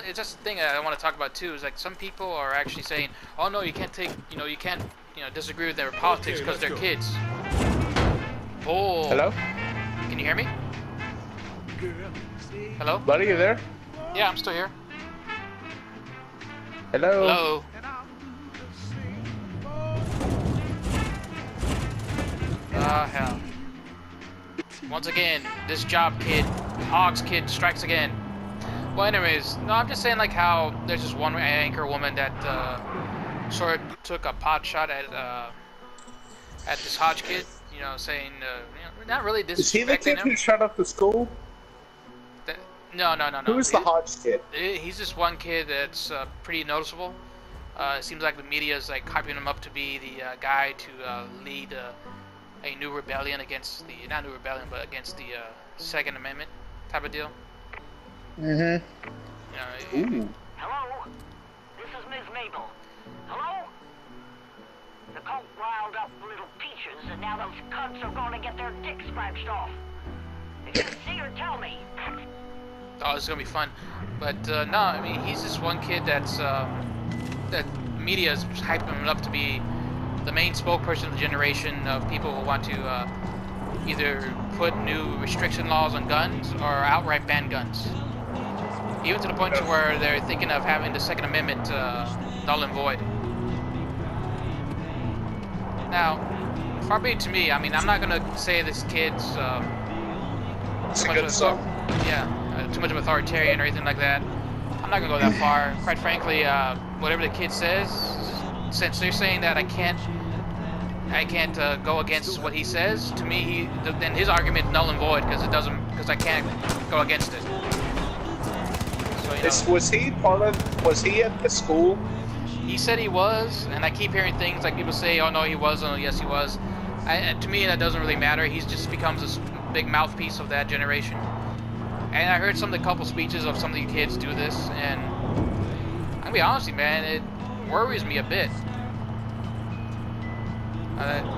it's just the thing that I want to talk about too. Is like some people are actually saying, "Oh no, you can't take, you can't, disagree with their politics because they're kids." Oh. Hello? Can you hear me? Hello? Buddy, you there? Yeah, I'm still here. Hello? Hello? Hell. Once again, this job kid, Hogs kid, strikes again. Well, anyways, no, I'm just saying like how there's this one anchor woman that sort of took a pot shot at this Hodge kid, saying, not really disrespecting him. Is he the kid who shut up the school? No. Who is the Hodge kid? He's this one kid that's pretty noticeable. It seems like the media is like hyping him up to be the guy to lead a new rebellion against not new rebellion, but against the Second Amendment type of deal. Mm-hmm. Hello? This is Ms. Mabel. Hello? The cult riled up little peaches, and now those cunts are going to get their dicks scratched off. If you see her, tell me. Oh, this is gonna be fun. But no, I mean, he's this one kid that's that media is hyping him up to be the main spokesperson of the generation of people who want to either put new restriction laws on guns or outright ban guns. Even to the point to where they're thinking of having the Second Amendment null and void. Now, far be it to me, I mean, I'm not gonna say this kid's It's a good song. too much of authoritarian or anything like that. I'm not gonna go that far. Quite frankly, whatever the kid says, since they're saying that I can't go against what he says, to me, then his argument is null and void because I can't go against it. So, Was he at the school? He said he was, and I keep hearing things like people say, "Oh no, he was," "Oh yes, he was." To me, that doesn't really matter. He just becomes this big mouthpiece of that generation. And I heard some of the couple speeches of some of the kids do this, and I'm gonna be honest with you, man, it worries me a bit.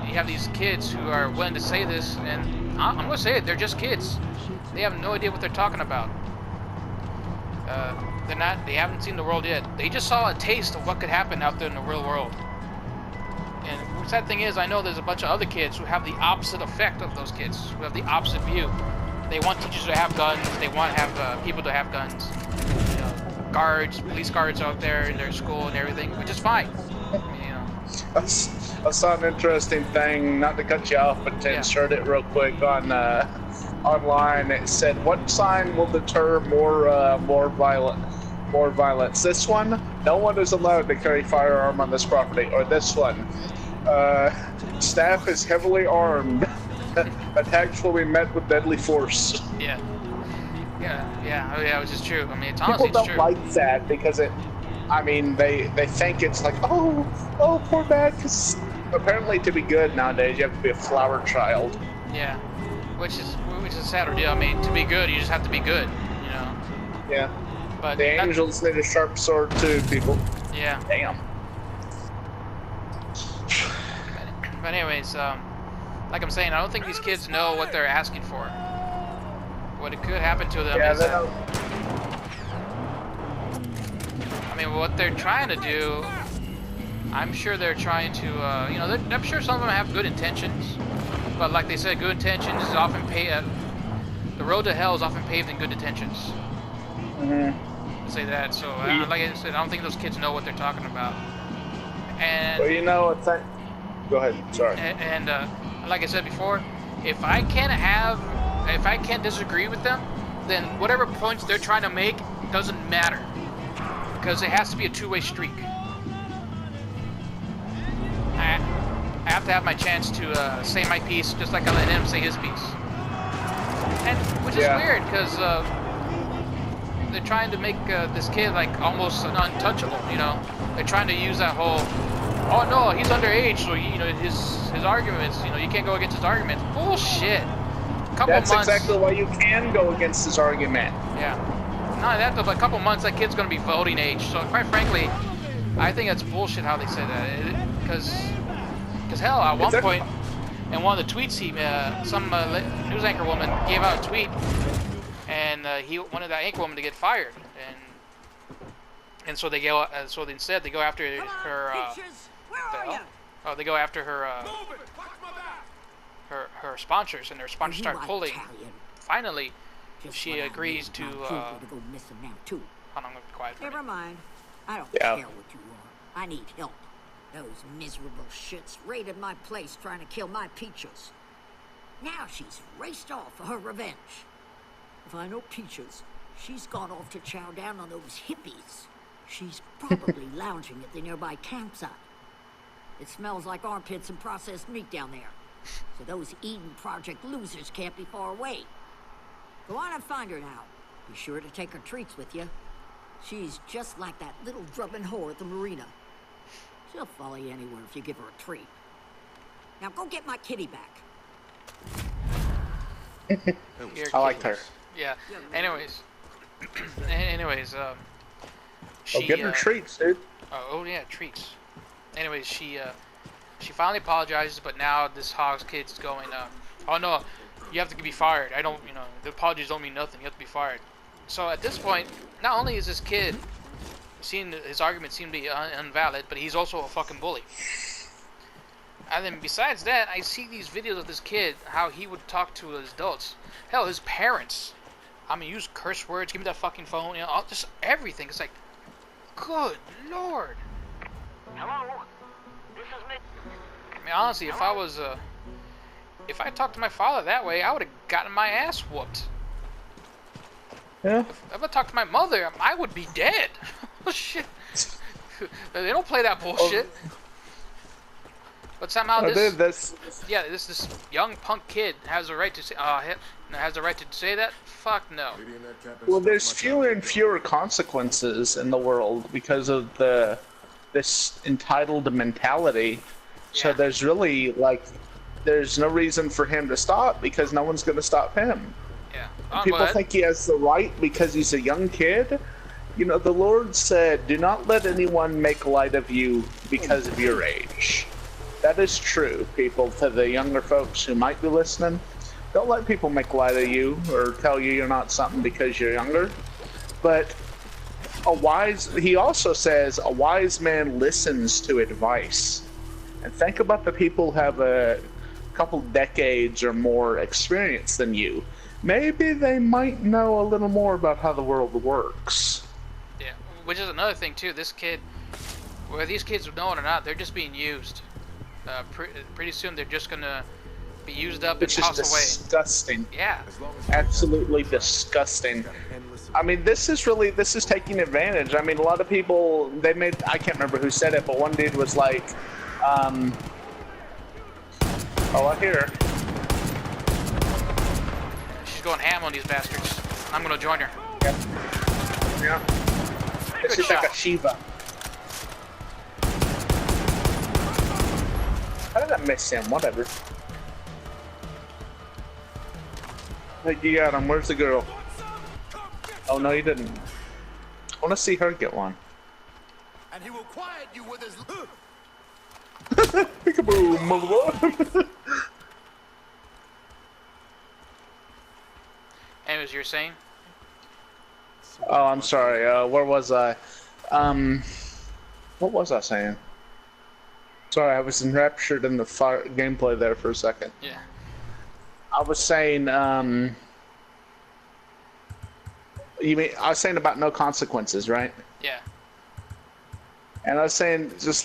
You have these kids who are willing to say this, and I'm gonna say it, they're just kids. They have no idea what they're talking about. They haven't seen the world yet. They just saw a taste of what could happen out there in the real world. And the sad thing is, I know there's a bunch of other kids who have the opposite effect of those kids, who have the opposite view. They want teachers to have guns, they want to have people to have guns. Guards, police guards out there in their school and everything, which is fine. I saw an interesting thing, not to cut you off, but to insert it real quick on online. It said, "What sign will deter more violence? This one? No one is allowed to carry firearm on this property." Or this one? "Staff is heavily armed. Attacks will be met with deadly force." Yeah, which is true. I mean, it's honestly People true. don't like that because they think it's like, oh, poor man, because apparently to be good nowadays, you have to be a flower child. Yeah, which is a sadder deal. I mean, to be good, you just have to be good, Yeah. But The angels need a sharp sword too, people. Yeah. Damn. But anyways, like I'm saying, I don't think these kids know what they're asking for. What it could happen to them is that, I mean, what they're trying to do, I'm sure they're trying to, I'm sure some of them have good intentions, but like they said, good intentions is often the road to hell is often paved in good intentions. Mm-hmm. Say that, so like I said, I don't think those kids know what they're talking about. And well, go ahead. Sorry. And like I said before, if I can't disagree with them, then whatever points they're trying to make doesn't matter, because it has to be a two-way streak. I have to have my chance to say my piece, just like I let him say his piece. And which is weird, because they're trying to make this kid like almost an untouchable. They're trying to use that whole, "Oh no, he's underage, so his arguments, you can't go against his arguments." Bullshit. That's exactly why you can go against his argument. Yeah. Not only that, though, but a couple months, that kid's going to be voting age. So, quite frankly, I think that's bullshit how they say that. Because hell, at one point, in one of the tweets, some news anchor woman gave out a tweet, and he wanted that anchor woman to get fired. And And so they go. So instead, they go after Come on, her. Peaches. Where the are hell? you? Oh, they go after her. Her sponsors, and their sponsors start pulling. Italian. Finally, Just she what I agrees need. to. Now prove me to go missing now too. Hold on, I'm gonna be quiet. For a Never minute. mind. I don't Yeah. care what you are. I need help. Those miserable shits raided my place trying to kill my Peaches. Now she's raced off for her revenge. If I know Peaches, she's gone off to chow down on those hippies. She's probably lounging at the nearby campsite. It smells like armpits and processed meat down there. So those Eden Project losers can't be far away. Go on and find her now. Be sure to take her treats with you. She's just like that little drubbing whore at the marina. She'll follow you anywhere if you give her a treat. Now go get my kitty back. Your I liked her. kids. Yeah. Anyways. Anyways. She. Oh, getting her treats, dude. Oh yeah, treats. Anyways, she finally apologizes, but now this Hogs kid's going. Oh no, you have to be fired. I don't. The apologies don't mean nothing. You have to be fired. So at this point, not only is this kid seeing his argument seem to be invalid, but he's also a fucking bully. And then besides that, I see these videos of this kid, how he would talk to his adults. Hell, his parents. I mean, use curse words, give me that fucking phone, just everything. It's like, good lord. Hello? This is me. I mean, honestly, if I talked to my father that way, I would have gotten my ass whooped. Yeah. If I talked to my mother, I would be dead. Oh, shit. They don't play that bullshit. But somehow this young punk kid has a right to say that. Fuck no. Well, there's fewer and fewer consequences in the world because of this entitled mentality. So Yeah. there's really there's no reason for him to stop because no one's going to stop him. Yeah. People think he has the right because he's a young kid. The Lord said, "Do not let anyone make light of you because of your age." That is true, people. To the younger folks who might be listening, don't let people make light of you or tell you you're not something because you're younger. But he also says, a wise man listens to advice. And think about the people who have a couple decades or more experience than you. Maybe they might know a little more about how the world works. Yeah. Which is another thing too. This kid, whether these kids know it or not, they're just being used. Pretty soon they're just gonna be used up Which and is tossed away. disgusting. Yeah. Absolutely disgusting. I mean, this is taking advantage. I mean, a lot of people, I can't remember who said it, but one dude was like, oh, I hear her. She's going ham on these bastards. I'm gonna join her. Yeah. Good She's shot. like a Shiva. How did I miss him? Whatever. Hey, you got him. Where's the girl? Oh, no, you didn't. I want to see her get one. And he will quiet you with his. Peekaboo, motherfucker. Anyways, you're saying? Oh, I'm sorry. Where was I? What was I saying? Sorry, I was enraptured in the gameplay there for a second. Yeah. I was saying, I was saying about no consequences, right? Yeah. And I was saying, just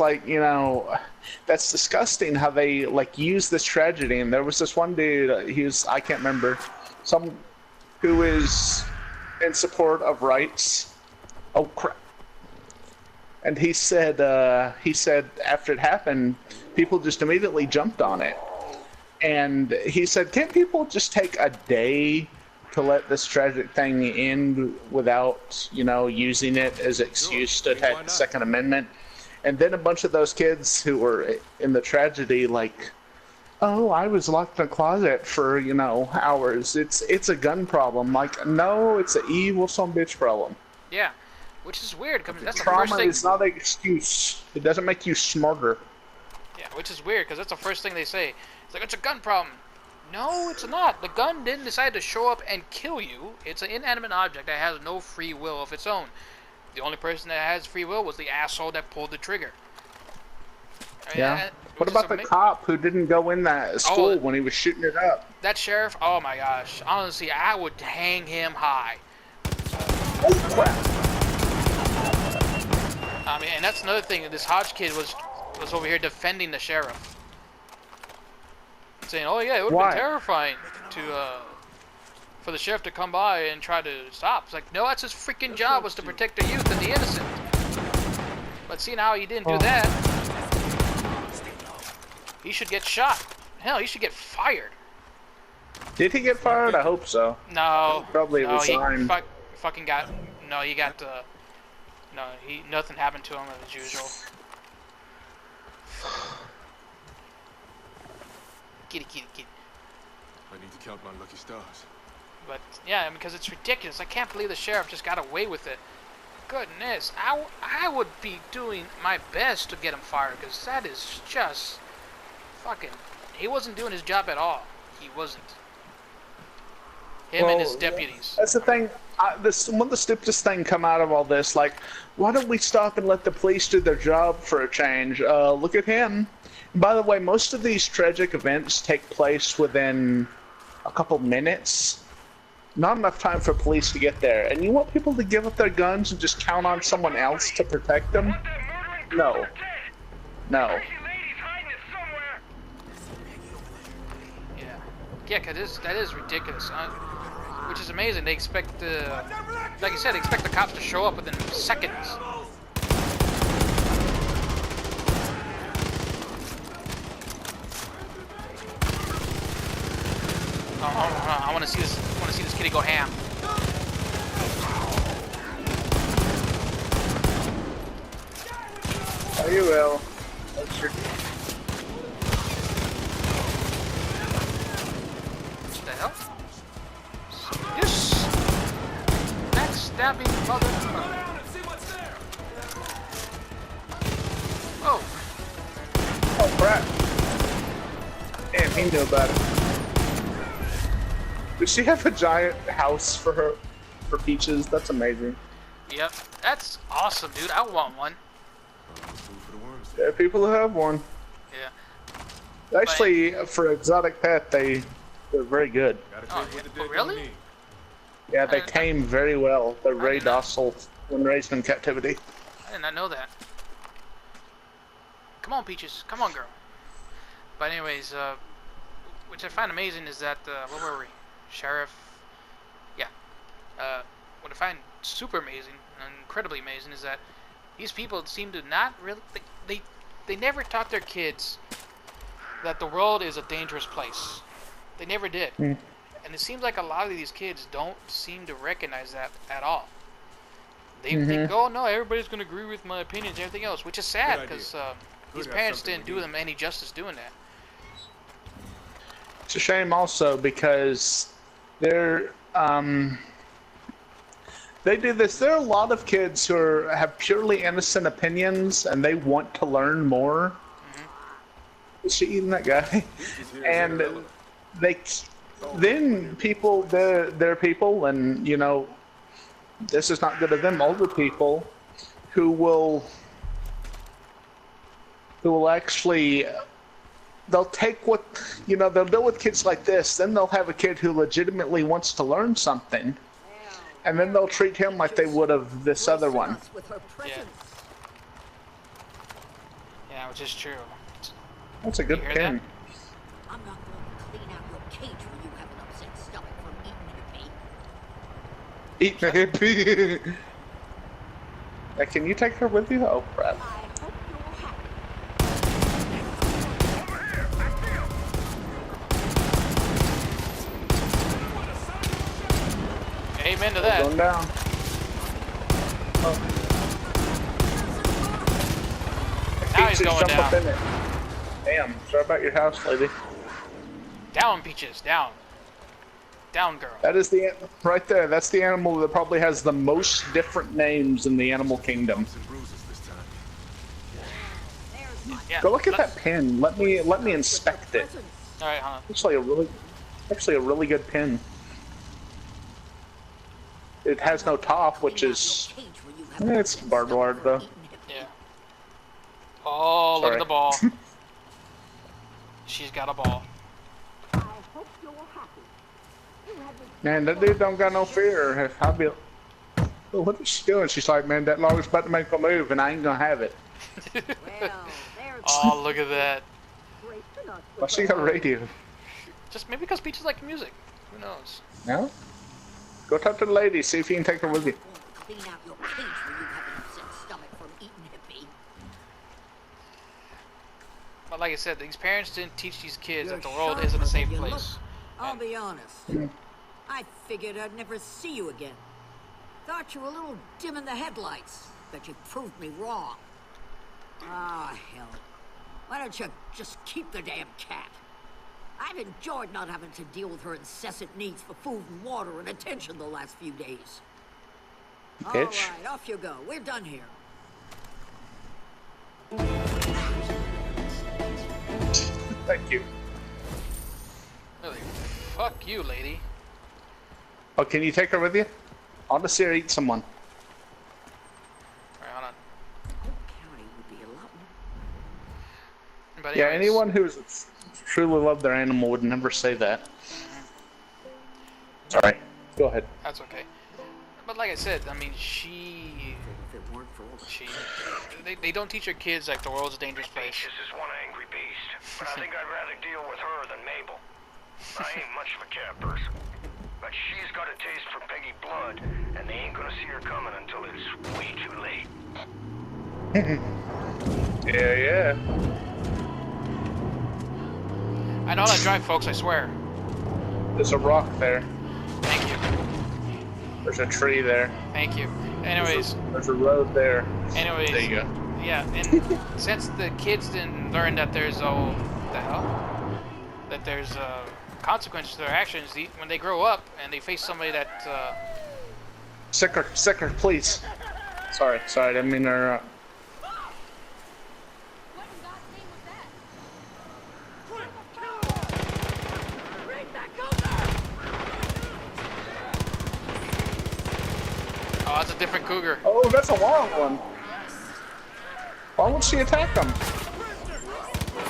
that's disgusting how they use this tragedy. And there was this one dude, I can't remember, who is in support of rights. Oh crap! And he said after it happened, people just immediately jumped on it. And he said, can't people just take a day to let this tragic thing end without, using it as an excuse to attack the Second Amendment? And then a bunch of those kids who were in the tragedy, oh, I was locked in a closet for, hours. It's a gun problem. No, it's an evil son bitch problem. Yeah. Which is weird, because that's the Trauma first thing. is not an excuse. It doesn't make you smarter. Yeah, which is weird, because that's the first thing they say. It's like, it's a gun problem. No, it's not. The gun didn't decide to show up and kill you. It's an inanimate object that has no free will of its own. The only person that has free will was the asshole that pulled the trigger. I mean, Yeah. What about the cop who didn't go in that school when he was shooting it up? That sheriff? Oh my gosh. Honestly, I would hang him high. Oh crap! I mean, and that's another thing. This Hodge kid was over here defending the sheriff, saying, "Oh yeah, it would have been terrifying for the sheriff to come by and try to stop." It's like, no, that's his freaking job, was to protect the youth and the innocent. But seeing how he didn't do that, he should get shot. Hell, he should get fired. Did he get fired? I hope so. No. Probably resigned. He fucking got. No, he got. No, nothing happened to him as usual. Kitty. I need to count my lucky stars. But yeah, because it's ridiculous. I can't believe the sheriff just got away with it. Goodness, I would be doing my best to get him fired, because that is just fucking. He wasn't doing his job at all. He wasn't. Him and his deputies. That's the thing. One of the stupidest thing come out of all this, like, why don't we stop and let the police do their job for a change? Look at him. And by the way, most of these tragic events take place within a couple minutes. Not enough time for police to get there. And you want people to give up their guns and just count on someone else to protect them? No. No. Yeah, because that is ridiculous. Which is amazing. They expect, like you said, they expect the cops to show up within seconds. I want to see this. I want to see this kitty go ham. Oh, you will. That's your... What the hell? Yes! Backstabbing motherfucker. Oh. Oh, crap. Damn, he knew about it. Does she have a giant house for Peaches? That's amazing. Yep, that's awesome, dude. I want one. There are people who have one. Yeah. Actually, for exotic pet, they're very good. Oh, yeah. Really? Yeah, they tame very well. They're very docile when raised in captivity. I did not know that. Come on, Peaches. Come on, girl. But anyways, which I find amazing is that, what were we? Sheriff. Yeah. What I find super amazing, incredibly amazing, is that these people seem to not really. They never taught their kids that the world is a dangerous place. They never did. And it seems like a lot of these kids don't seem to recognize that at all. They think, oh no, everybody's going to agree with my opinions and everything else, which is sad because these parents didn't do them any justice doing that. It's a shame also because they do this. There are a lot of kids who have purely innocent opinions and they want to learn more. Is she eating that guy? And then people, they're people, and you know, this is not good of them. Older people who will actually, they'll take what, you know, they'll deal with kids like this. Then they'll have a kid who legitimately wants to learn something, and then they'll treat him like they would have this other one. Yeah, which is true. That's a good pin. I'm not going to clean out your cage when you have an upset stomach from eating a hippie. Eat the hippie. Can you take her with you? Oh crap. I hope you're happy. Amen to that. Going down. Oh. Now he's going down. In it. Damn, sorry about your house, lady. Down, Peaches, down. Down, girl. That is right there. That's the animal that probably has the most different names in the animal kingdom. Yeah, Go look at that pin. Let me inspect it. All right, hold on. Actually, a really good pin. it has no top, which is it's barbed wire though. Yeah. Oh, look Sorry. at the ball. She's got a ball. Man, that dude don't got no fear. I'll be. Well, what is she doing? She's like, man, that log's about to make a move, and I ain't gonna have it. Oh, look at that. Why she got a radio? Just maybe because Peaches like music. Who knows? No. Go talk to the lady. See if you can take her with you. Clean out your cage when you have an upset stomach from eating hippie. But like I said, these parents didn't teach these kids You're that the world sharper isn't a safe than you place. look. I'll be honest. I figured I'd never see you again. Thought you were a little dim in the headlights, but you proved me wrong. Ah, hell. Why don't you just keep the damn cat? I've enjoyed not having to deal with her incessant needs for food and water and attention the last few days. All right, off you go. We're done here. Thank you. Really, fuck you, lady. Oh, can you take her with you? I want to see her eat someone. Alright, hold on. County would be a lot more. But Yeah, anyways, anyone who's truly loved their animal would never say that. Sorry. Go ahead. that's okay. But like I said, I mean, she If it weren't for all the they don't teach their kids like the world's a dangerous place. Peaches is one angry beast, but I think I'd rather deal with her than Mabel. I ain't much of a cat person, but she's got a taste for Peggy blood, and they ain't gonna see her coming until it's way too late. Yeah. I know how to drive, folks, I swear. There's a rock there. Thank you. There's a tree there. Thank you. Anyways, There's a road there. anyways. There you go. Yeah, and since the kids didn't learn that there's that there's consequences to their actions, when they grow up and they face somebody that Sicker, please. Sorry, I didn't mean to. oh, that's a different cougar. Oh, that's a long one. Why won't she attack him?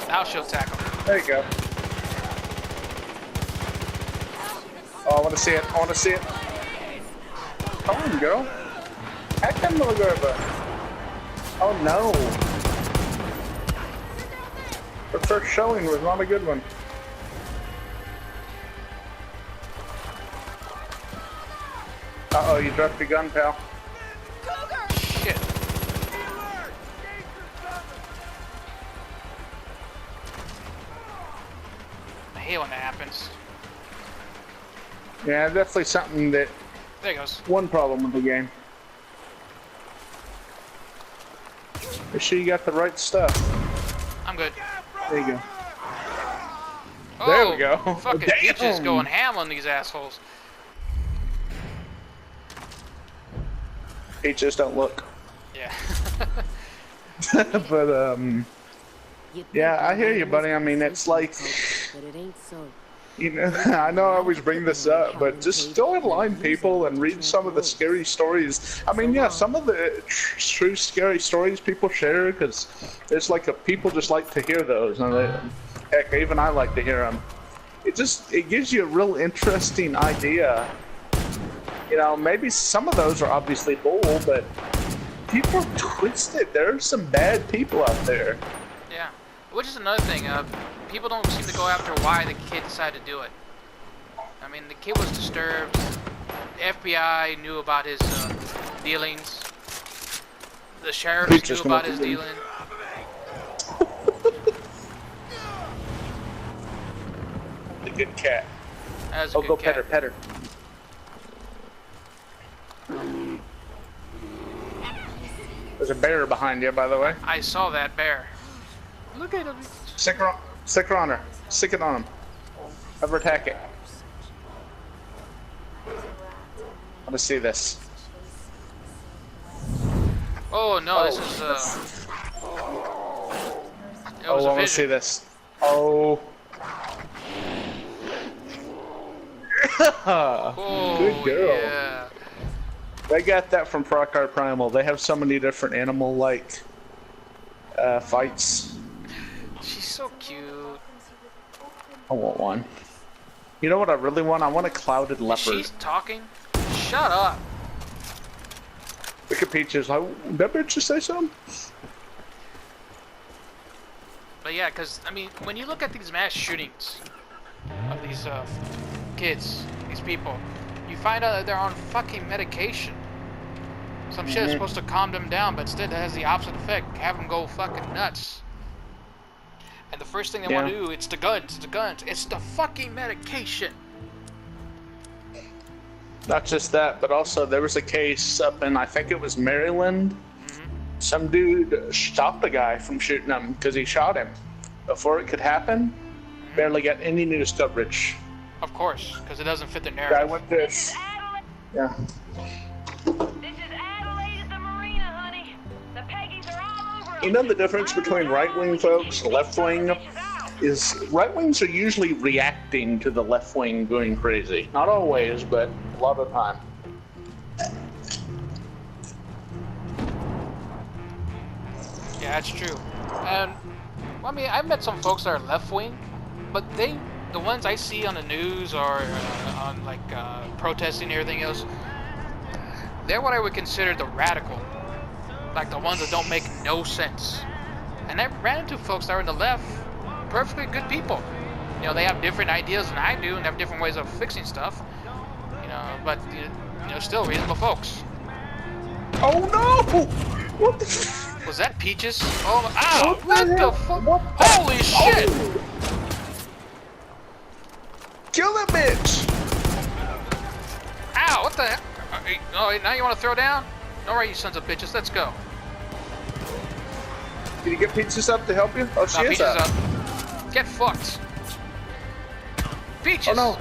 Now she'll tackle. There you go. Oh, I want to see it. Come on, girl. Attack him, little girl. Oh, no. Her first showing was not a good one. Uh-oh, you dropped your gun, pal. Shit. I hate when that happens. Yeah, definitely something that... There it goes. One problem with the game. Make sure you got the right stuff. I'm good. There you go. Oh, There we go. Fucking Damn. Peaches going ham on these assholes. Peaches don't look. Yeah. But, yeah, I hear you, buddy. I mean, it's like... But it ain't so. You know, I know I always bring this up, but just go online, people, and read some of the scary stories. I mean, yeah, some of the true scary stories people share, because it's like people just like to hear those. And heck, even I like to hear them. It gives you a real interesting idea. You know, maybe some of those are obviously bull, but people are twisted. There are some bad people out there. Yeah. Which is another thing. People don't seem to go after why the kid decided to do it. I mean, the kid was disturbed. The FBI knew about his dealings. The sheriffs knew about his dealing. The good cat. That was a Oh, good go cat. pet her. There's a bear behind you, by the way. I saw that bear. Look at him. Stick her on her. Stick it on him. Have her attack it. I want to see this. Oh no, this is it was I a want to see vision. this. Oh. Oh, Good girl. yeah. Yeah. Oh, Oh, good girl. yeah. They got that from Far Cry Primal. They have so many different animal-like fights. She's so cute. I want one. You know what I really want? I want a clouded leopard. She's talking? Shut up. Look at Peaches like, that bitch just say something? But yeah, because, I mean, when you look at these mass shootings of these kids, these people, you find out that they're on fucking medication. Some shit is supposed to calm them down, but instead it has the opposite effect. Have them go fucking nuts. And the first thing they want to do, it's the guns, it's the fucking medication. Not just that, but also there was a case up in, I think it was Maryland. Some dude stopped a guy from shooting him because he shot him. Before it could happen, barely got any news coverage. Of course, because it doesn't fit the Guy narrative. went this. Yeah. This is Adelaide at the marina, honey. The Peggies are all over. You know the difference between right-wing folks and left-wing is right-wings are usually reacting to the left-wing going crazy. Not always, but a lot of the time. Yeah, that's true. And, well, I mean, I've met some folks that are left-wing, but the ones I see on the news or on, like, protesting and everything else, they're what I would consider the radical. Like, the ones that don't make no sense. And I've ran into folks that are in the left, perfectly good people. You know, they have different ideas than I do and have different ways of fixing stuff. You know, but, you know, still reasonable folks. Oh no! What the Was that Peaches? Oh, ow! What the fuck? What the- Holy shit! Oh! Kill that bitch! Ow! What the heck? Oh, now you want to throw down? Alright, you sons of bitches, let's go. Did you get Peaches up to help you? Oh, she Now, is Peaches up. up. Get fucked. Peaches! Oh no!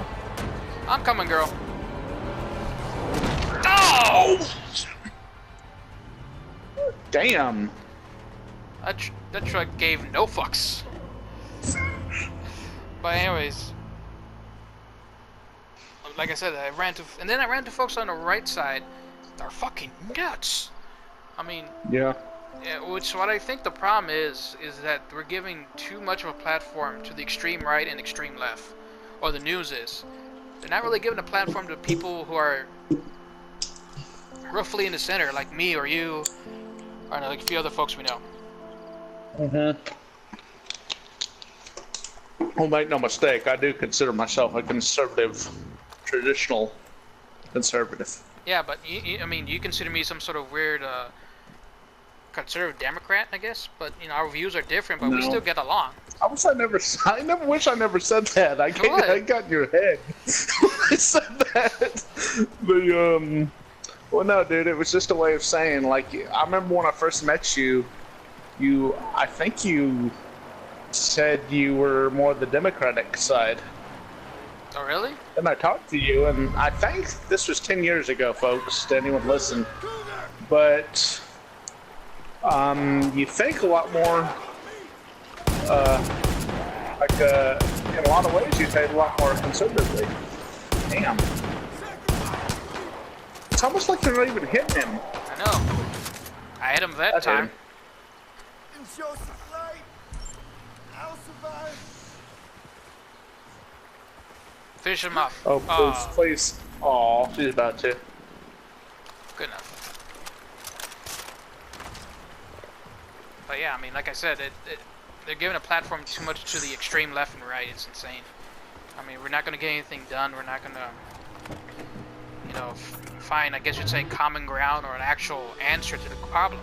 I'm coming, girl. Oh! Damn! That truck gave no fucks. But anyways, like I said, I ran to folks on the right side. They're fucking nuts. I mean, Yeah. which what I think the problem is that we're giving too much of a platform to the extreme right and extreme left, or the news is. They're not really giving a platform to people who are roughly in the center, like me or you, or like a few other folks we know. Well, make no mistake, I do consider myself a conservative, traditional conservative. Yeah, but I mean, you consider me some sort of weird conservative Democrat, I guess. But you know, our views are different, but we No. still get along. I wish I never said that. I got in your head. I said that. Well, no, dude, it was just a way of saying, like, I remember when I first met you, I think you said you were more the Democratic side. Oh, really? And I talked to you, and I think this was 10 years ago, folks, to anyone listen. But, you think a lot more, in a lot of ways, you think a lot more conservatively. Damn. It's almost like they're not even hitting him. I know. I hit him that That's time. him. In Joseph's light, I'll survive. Finish him off. Oh, please, please. Aw, she's about to. Good enough. But yeah, I mean, like I said, they're giving a platform too much to the extreme left and right. It's insane. I mean, we're not going to get anything done. We're not going to, you know, find, I guess you'd say, common ground or an actual answer to the problem.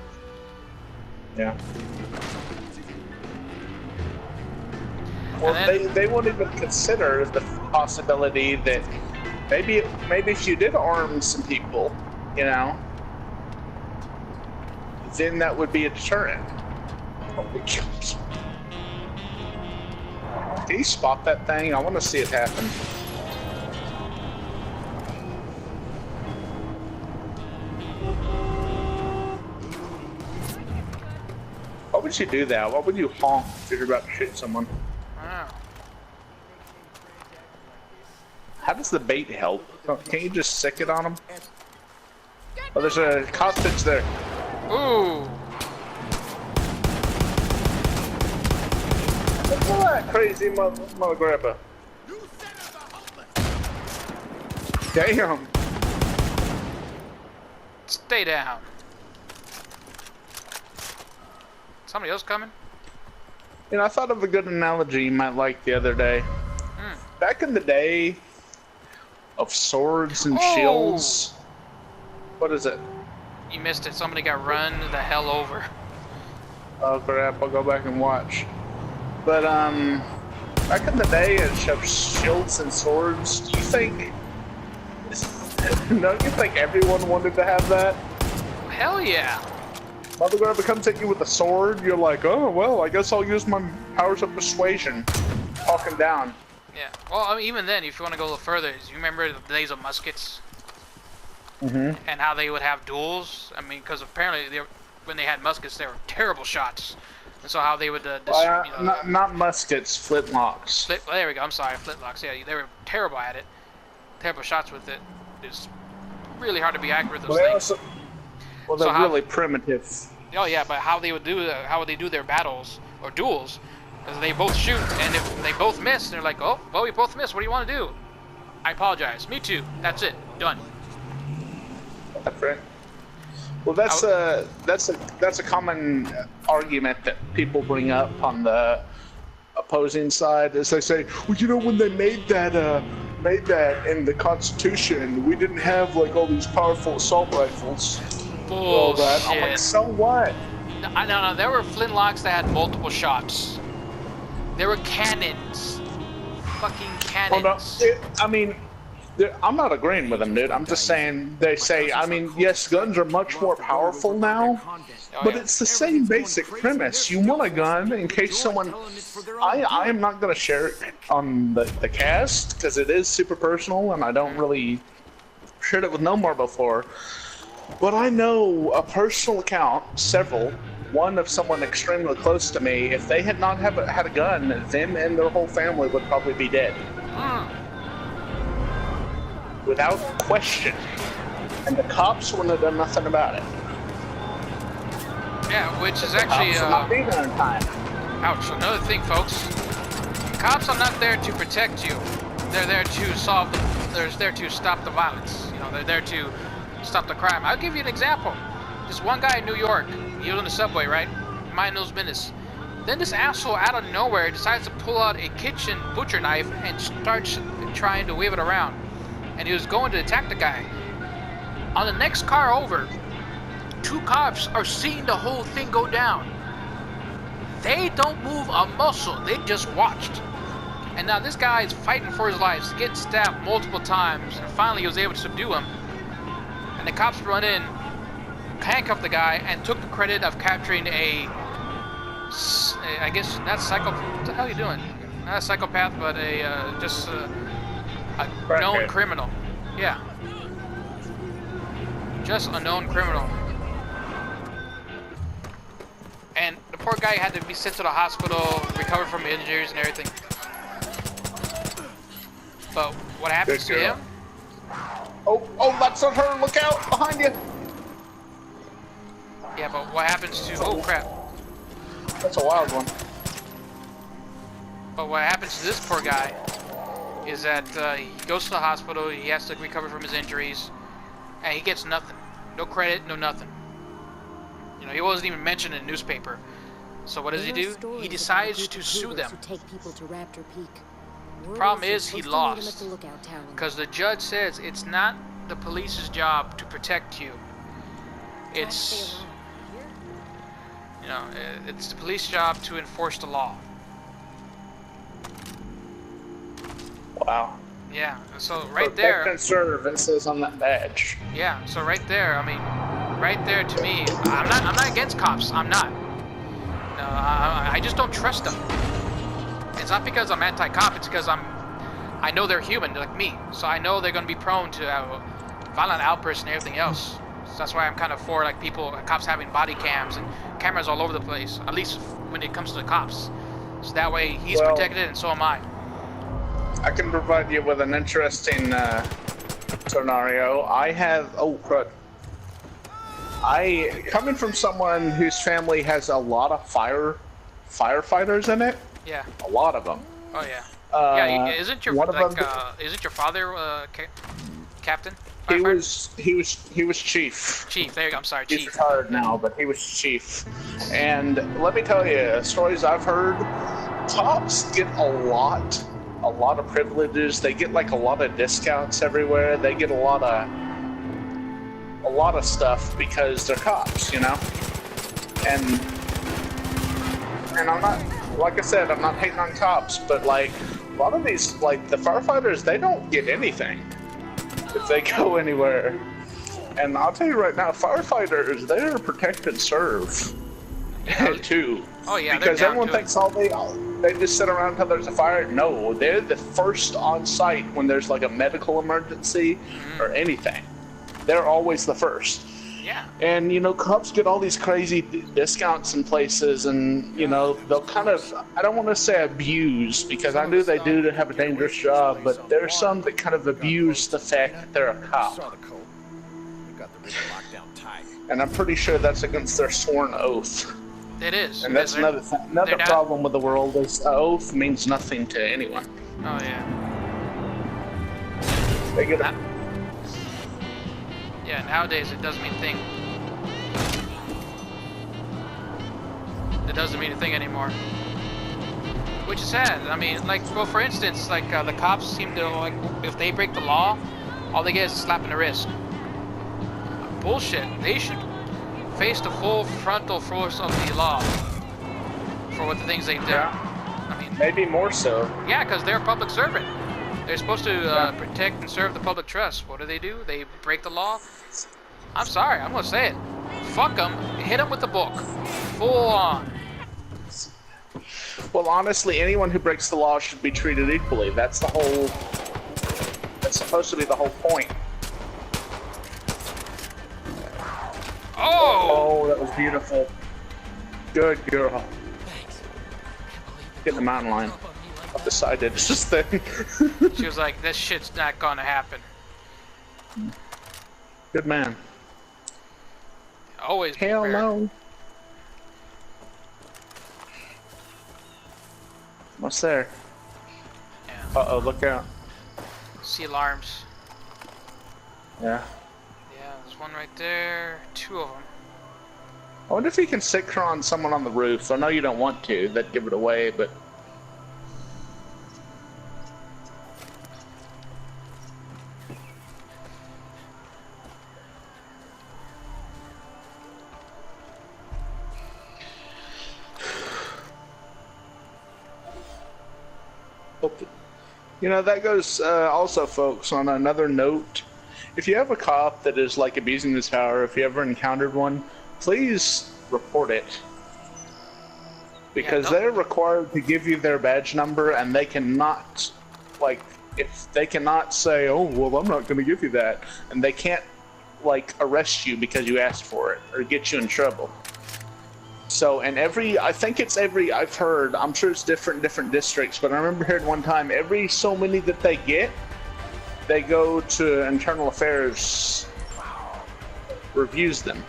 Yeah. Well, they won't even consider the possibility that maybe if you did arm some people, you know, then that would be a deterrent. Can you spot that thing? I want to see it happen. Why would you do that? Why would you honk if you're about to shoot someone? Wow. How does the bait help? Can't you just sick it on them? Oh, there's a hostage there. Ooh. Look at that crazy mother grabber. Damn. Stay down. Somebody else coming? You know, I thought of a good analogy you might like the other day. Back in the day of swords and shields. What is it? You missed it. Somebody got run the hell over. Oh crap, I'll go back and watch. But back in the day of shields and swords, do you think don't you think everyone wanted to have that? Hell yeah. Mother Grabber comes at you with a sword, you're like, oh well, I guess I'll use my powers of persuasion. Talking down. Yeah. Well, I mean, even then, if you want to go a little further, you remember the days of muskets? And how they would have duels? I mean, because apparently when they had muskets, they were terrible shots. And so how they would... not muskets, flintlocks. There we go, I'm sorry, flintlocks. Yeah, they were terrible at it. Terrible shots with it. It's really hard to be accurate with those things. Well, they're really primitive. Oh yeah, but how they would do their battles or duels? Because they both shoot, and if they both miss, they're like, oh, well, we both missed. What do you want to do? I apologize. Me too. That's it. Done. Friend. Well, that's a common argument that people bring up on the opposing side. Is they say, well, you know, when they made that in the Constitution, we didn't have like all these powerful assault rifles. All that. I'm like, so what? No. There were flintlocks that had multiple shots. There were cannons. Fucking cannons. I mean, I'm not agreeing with them, dude. I'm just saying, they say, I mean, yes, guns are much more powerful now, but it's the same basic premise. You want a gun in case someone... I am not going to share it on the cast, because it is super personal, and I don't really shared it with no more before. But I know a personal account, several, one of someone extremely close to me. If they had not had a gun, them and their whole family would probably be dead. Without question. And the cops wouldn't have done nothing about it. Yeah, which is actually not being there in time. Ouch. Another thing, folks. Cops are not there to protect you. They're there to they're there to stop the violence. You know, they're there to stop the crime. I'll give you an example. This one guy in New York, he was on the subway, right? Minding his business. Then this asshole out of nowhere decides to pull out a kitchen butcher knife and starts trying to wave it around. And he was going to attack the guy. On the next car over, 2 cops are seeing the whole thing go down. They don't move a muscle. They just watched. And now this guy is fighting for his life, getting stabbed multiple times, and finally he was able to subdue him. And the cops run in, handcuffed the guy, and took the credit of capturing I guess not psychopath. What the hell are you doing? Not a psychopath, but just a known criminal. Yeah. Just a known criminal. And the poor guy had to be sent to the hospital, recover from injuries and everything. But what happens to him? Oh, that's on her. Look out behind you. Yeah, but what happens to... Oh, crap. That's a wild one. But what happens to this poor guy is that he goes to the hospital, he has to recover from his injuries, and he gets nothing. No credit, no nothing. You know, he wasn't even mentioned in the newspaper. So what does he do? He decides to sue them. The problem is he lost. Because the judge says it's not the police's job to protect you. It's... You know, it's the police's job to enforce the law. Wow. Yeah, so right there... Protect and serve, it says on that badge. Yeah, so right there, I mean, right there to me, I'm not against cops, I'm not. No, I just don't trust them. It's not because I'm anti-cop, it's because I know they're human, like me. So I know they're going to be prone to violent outbursts and everything else. So that's why I'm kind of for like cops having body cams and cameras all over the place, at least when it comes to the cops. So that way he's protected and so am I. I can provide you with an interesting scenario. I have... Oh, crud. coming from someone whose family has a lot of firefighters in it, Yeah. a lot of them. Oh yeah. Uh, Yeah. Isn't your one of like them- isn't your father captain? He Firefighter? was chief. Chief. There you go. I'm sorry, He's chief. retired now, but he was chief. And let me tell you, stories I've heard, cops get a lot of privileges. They get like a lot of discounts everywhere. They get a lot of stuff because they're cops, you know. And I'm not, like I said, I'm not hating on cops, but like a lot of these, like the firefighters, they don't get anything if they go anywhere. And I'll tell you right now, firefighters, they're protect and serve too. Oh yeah. Because they're down everyone to it. thinks they just sit around until there's a fire. No, they're the first on site when there's like a medical emergency or anything. They're always the first. Yeah. And you know, cops get all these crazy discounts in places, and you know, they'll kind of, I don't want to say abuse, because I knew they do to have a dangerous job, but there's some that kind of abuse the fact that they're a cop. Saw the code. We got the river locked down tight. And I'm pretty sure that's against their sworn oath. It is. And that's because another another they're not- problem with the world is an oath means nothing to anyone. Oh yeah. They get That- Yeah. Nowadays it doesn't mean a thing. It doesn't mean a thing anymore. Which is sad. I mean, like, well, for instance, like the cops seem to like, if they break the law, all they get is a slap in the wrist. Bullshit. They should face the full frontal force of the law for what the things they do. Yeah. I mean, Maybe more so. yeah, because they're a public servant. They're supposed to protect and serve the public trust. What do? They break the law. I'm sorry, I'm gonna say it. Fuck them. Hit them with the book. Full on. Well, honestly, anyone who breaks the law should be treated equally. That's the whole. That's supposed to be the whole point. Oh! Oh, that was beautiful. Good girl. Get in the mountain lion. I've decided it's this thing. She was like, this shit's not gonna happen. Good man. Always be Hell prepared. no. What's there? Yeah. Uh-oh, look out. See alarms. Yeah. Yeah, there's one right there. Two of them. I wonder if you can sick on someone on the roof. I know you don't want to. That'd give it away, but... You know, that goes also, folks, on another note. If you have a cop that is like abusing his power, if you ever encountered one, please report it. Because don't- they're required to give you their badge number, and they cannot, like, if they cannot say, oh, well, I'm not going to give you that, and they can't, like, arrest you because you asked for it, or get you in trouble. So, and I think it's I've heard, I'm sure it's different districts, but I remember hearing one time, every so many that they get, they go to Internal Affairs, reviews them.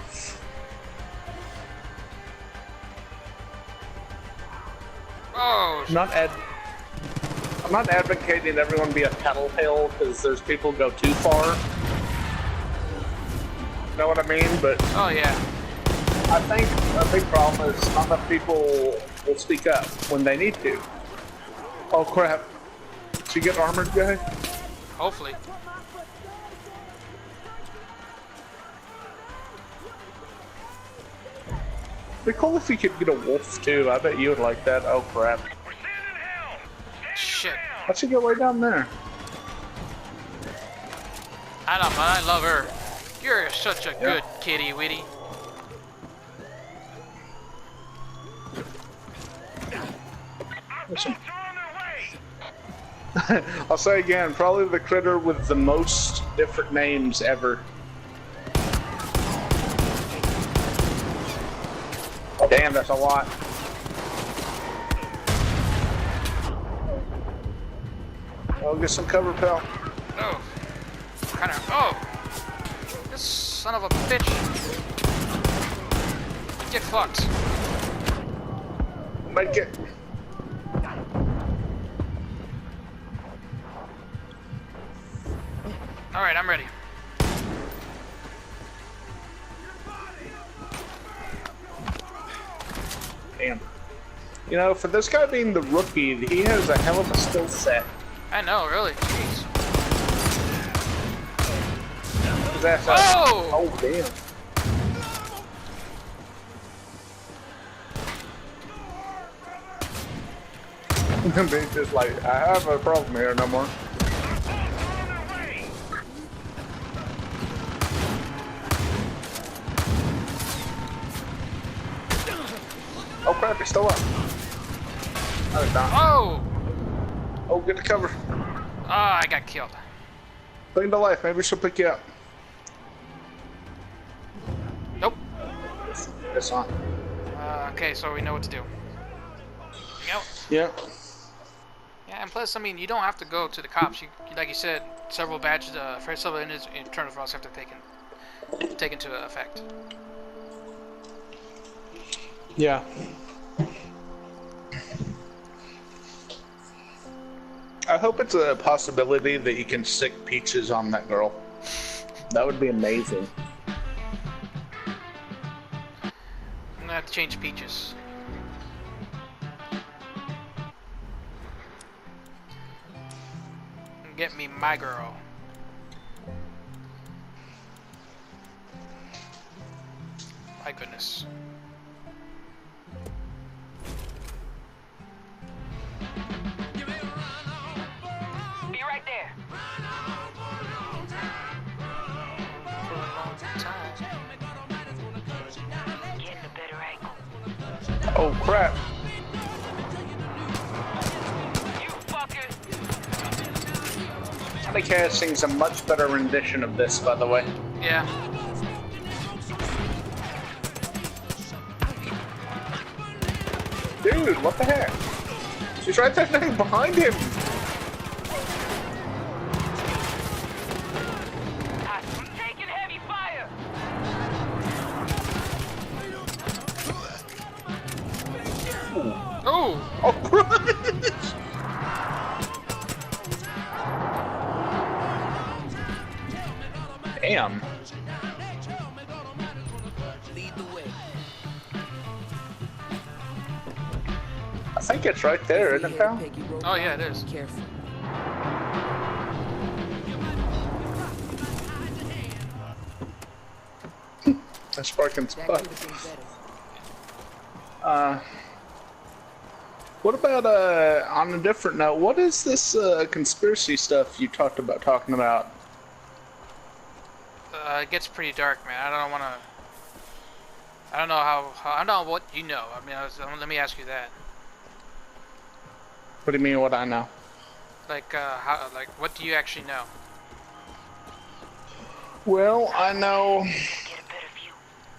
Oh, I'm not advocating everyone be a tattletale, because there's people who go too far. You know what I mean? But oh yeah. I think a big problem is not enough people will speak up when they need to. Oh crap. Did you get armored, guy? Hopefully. It'd be cool if you could get a wolf too. I bet you would like that. Oh crap. We're standing hell. Shit. How'd she get way down there? I know, man. I love her. You're such a good kitty, Witty. Listen. Boats are on their way. I'll say again, probably the critter with the most different names ever. Damn, that's a lot. I'll get some cover, pal. Oh. Kind of. Oh. This son of a bitch. Get fucked. Make it. Alright, I'm ready. Damn. You know, for this guy being the rookie, he has a hell of a skill set. I know, really. Jeez. Oh! Oh, damn. He's just like, I have a problem here no more. Oh crap, he's still up. Oh, he's down. Oh! Oh, get the cover. Ah, I got killed. Clean to life, maybe she'll pick you up. Nope. It's on. Okay, so we know what to do. Yep. Yeah. Yeah, and plus, I mean, you don't have to go to the cops. You, like you said, several badges, for several internal files have to take into effect. Yeah. I hope it's a possibility that you can stick peaches on that girl. That would be amazing. I'm gonna have to change peaches. Get me my girl. My goodness. Be right there. Getting a better angle. Oh crap. You fucker. Johnny Casting's a much better rendition of this, by the way. Yeah. Dude, what the heck? She's right there behind him. I'm taking heavy fire. Oh! Oh, Christ! Damn. I think it's right there, isn't it, pal? Oh yeah, it is. Careful. That's sparking That spot. could have been better. What about, on a different note, what is this, conspiracy stuff you talking about? It gets pretty dark, man. I don't want to. I don't know how. I don't know what you know. I mean, let me ask you that. What do you mean, what I know? Like, how? Like, what do you actually know? Well, I know... Get a better view.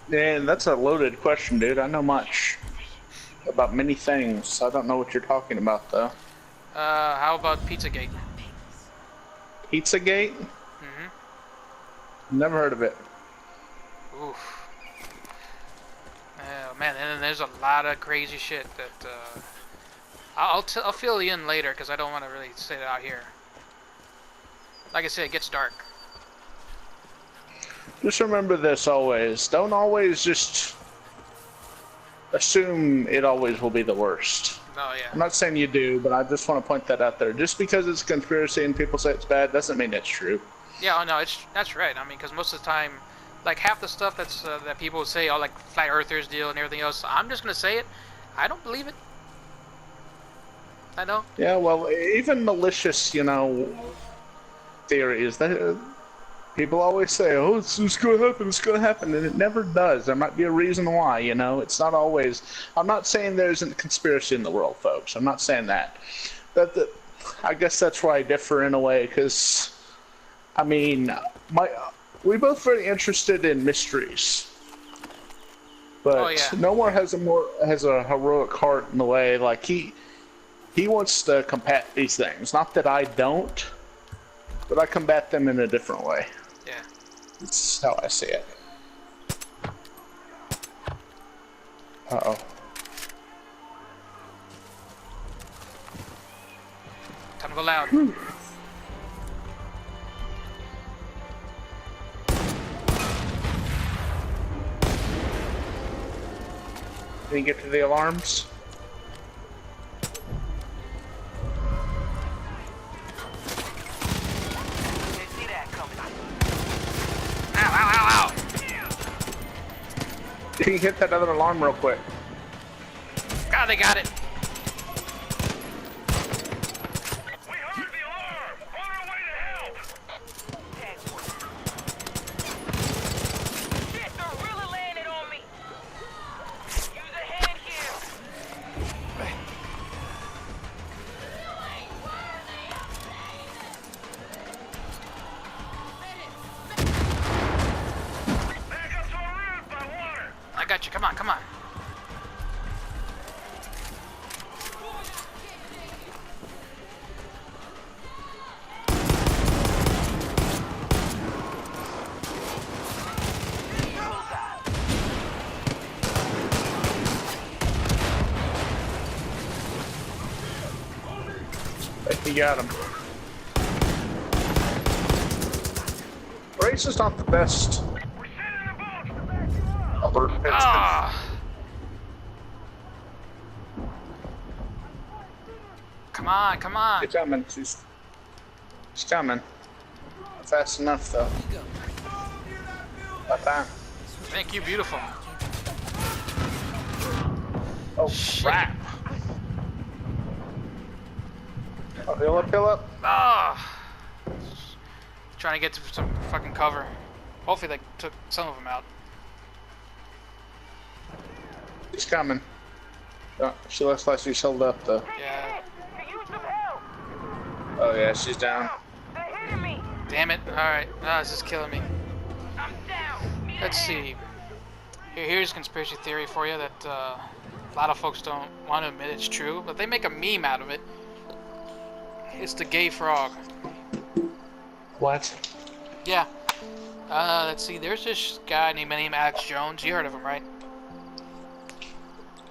Man, that's a loaded question, dude. I know much about many things. I don't know what you're talking about, though. How about Pizzagate? Pizzagate? Mm-hmm. Never heard of it. Oof. Oh, man, and then there's a lot of crazy shit that, I'll fill you in later, because I don't want to really say it out here. Like I said, it gets dark. Just remember this always. Don't always just assume it always will be the worst. Oh, yeah. I'm not saying you do, but I just want to point that out there. Just because it's a conspiracy and people say it's bad doesn't mean it's true. Yeah, oh, no, that's right. I mean, because most of the time, like, half the stuff that's, that people say, oh, like, Flat Earthers deal and everything else, I'm just going to say it. I don't believe it. I know. Yeah, well, even malicious, you know, theories, that people always say, oh, it's going to happen, and it never does. There might be a reason why, you know. It's not always... I'm not saying there isn't a conspiracy in the world, folks. I'm not saying that. But I guess that's where I differ in a way, because, I mean, we're both very interested in mysteries. But no one has a heroic heart in the way, like, he wants to combat these things. Not that I don't, but I combat them in a different way. Yeah. That's how I see it. Uh-oh. Time to go loud. Did you get to the alarms? Didn't see that coming. Ow, ow, ow, ow! Did you hit that other alarm real quick? God, they got it. We heard the alarm! On our way to help! Shit, they're really landing on me. Use a hand here. Back up to our roof by water! I got you. Come on, come on. I think you got him. Race is not the best. We're sending a boat to back you up! Alert Pittsburgh. Ah! Come on, come on. She's coming. She's coming. Not fast enough though. About time. Thank you, beautiful. Oh crap! Oh, heal up. Ah! Trying to get to some fucking cover. Hopefully they took some of them out. She's coming. Oh, she looks like she's held up though. Yeah. Could use some help. Oh yeah, she's down. They're hitting me. Damn it. Alright. Ah, this is killing me. I'm down. Need a Let's hand. see. Here's a conspiracy theory for you that a lot of folks don't want to admit it's true, but they make a meme out of it. It's the gay frog. What? Yeah. Let's see. There's this guy named Alex Jones. You heard of him, right?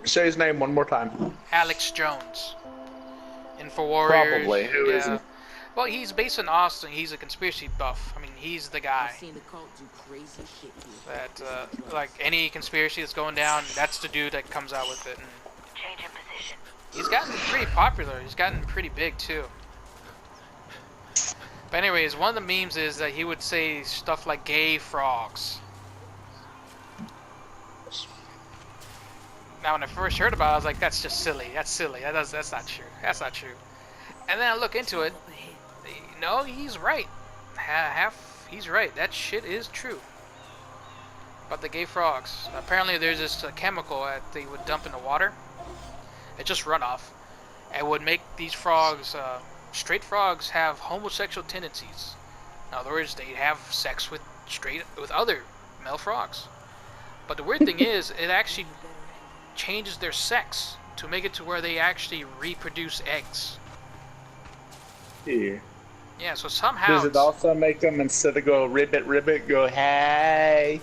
Say his name one more time. Alex Jones. InfoWarriors. Probably. Who yeah. isn't? Well, he's based in Austin. He's a conspiracy buff. I mean, he's the guy I've seen the cult do crazy shit here. that, like, any conspiracy that's going down, that's the dude that comes out with it. And Change in position. he's gotten pretty popular. He's gotten pretty big, too. But anyways, one of the memes is that he would say stuff like gay frogs. Now, when I first heard about it, I was like, that's just silly. That's silly. That's not true. That's not true. And then I look into it. No, he's right. He's right. That shit is true. About the gay frogs. Apparently, there's this chemical that they would dump in the water. It's just runoff. It would make these frogs, straight frogs, have homosexual tendencies. In other words, they have sex with other male frogs. But the weird thing is, it actually changes their sex to make it to where they actually reproduce eggs. Yeah. Yeah, so somehow Does it also make them, instead of go ribbit, go hey?